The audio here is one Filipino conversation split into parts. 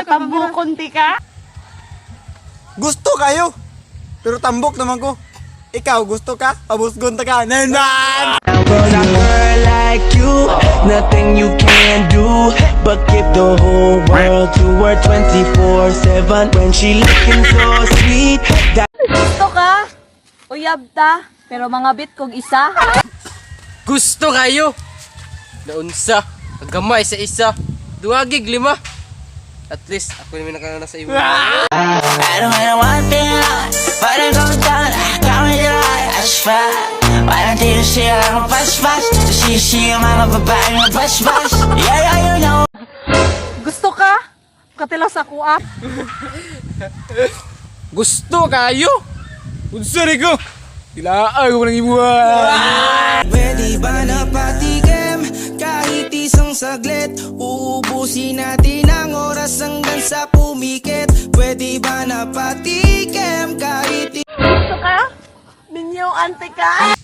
Tambukon ti ka? Gusto kayo. Pero tambok naman ko. Ikaw, gusto ka? Pabusgon ta ka. Nanan! For a girl like you, nothing you can do but give the whole world to her 24/7 when she looking so sweet. Gusto ka? Uyab ta, pero mga bit kog isa. Gusto kayo. Naunsa, agamay sa isa. Duwagig lima. At least ako naman nakakana sa iyo. I don't know what they are, but I go down, got me dry, I swear. Why don't you see I'm a bus, see mga babae na bus. Yeah, you know. Gusto ka? Katilas ako ah. Gusto kayo. Unsa rin ko. Tilaan ko ng imuha. Pwede ba na patikim kahit isang saglit? Uubusin natin ang oras hanggang sa pumikit. Pwede ba na patikim kahit Gusto ka? Minyo ante ka?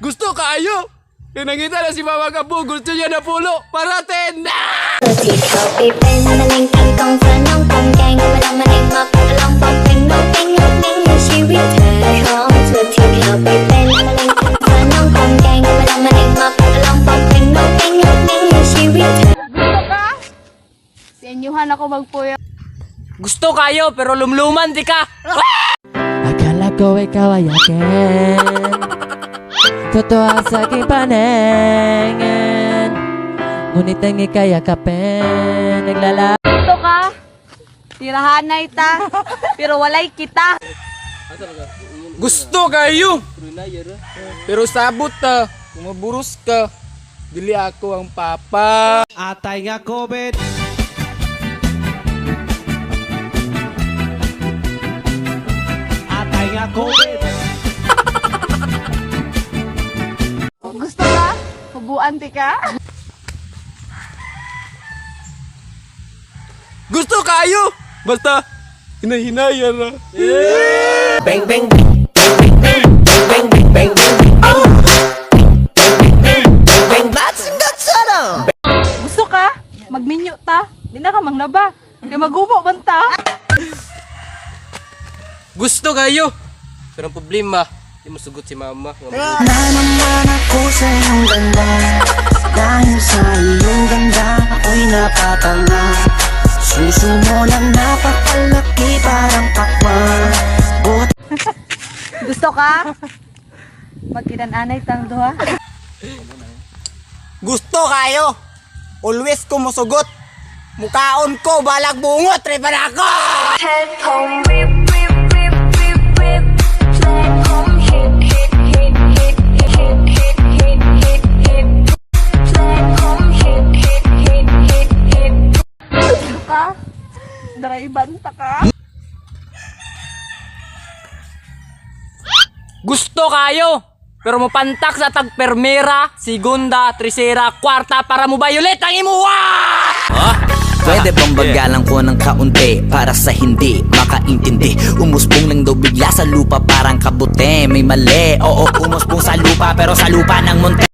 Gusto kayo. Yung nakita na si Mama Kapu, gusto niya na pulo. Parating na! ตัวที่เขาไปเป็นมะเร็งทั้งกองฟ้าน้องกองแกงก็มาลองมาเล่งมาพัดลองปองเป็นน้องเต็งน้องเต็งในชีวิตเธอของตัวที่เขาไปเป็นมะเร็งทั้งฟ้าน้องกองแกงก็มาลองมาเล่งมาพัดลองปองเป็นน้องเต็งน้องเต็งในชีวิตเธอ Gusto ka? Sa inyuhan ako magpuyo. Gusto kayo, pero lumluman di ka. Akala ko ikaw ay akin, totoo sa aking paningin, ngunit ang ika'y yakapin, Gusto ka? Tirahanay ta, pero walay kita. Gusto kayo. Pero sabot ta. Kung maburos ka, dili ako ang papa. Atay nga COVID. Atay nga COVID. Gusto ka? Hubuan ti ka? Gusto kayo. Basta, hinahinaya na. Bang bang bang bang bang bang bang bang bang. That's ano. Gusto ka? Magminyo ta. Di na ka mangnaba. Kaya magubo man ta. Gusto kayo. Pero ang problema, di mo sugot si Mama. Naman ako sa iyong ganda. Dahil sa iyong ganda, ako'y napatanga. Suso mo lang napakalaki parang pakwan. Gusto ka? Magkinan-anay tang duha. Gusto kayo. Always ko musugot. Mukaon ko, balag bungot. Repa na ako! Gusto ka? Draiban ta ka? Gusto kayo. Pero mapantak sa tagpermera, segunda, trisera, kwarta para mo violet ang imuha! Pwede bang bagalan ko ng kaunti para sa hindi makaintindi? Umusbong lang daw bigla sa lupa parang kabute. May mali, oo, umusbong sa lupa pero sa lupa ng munti.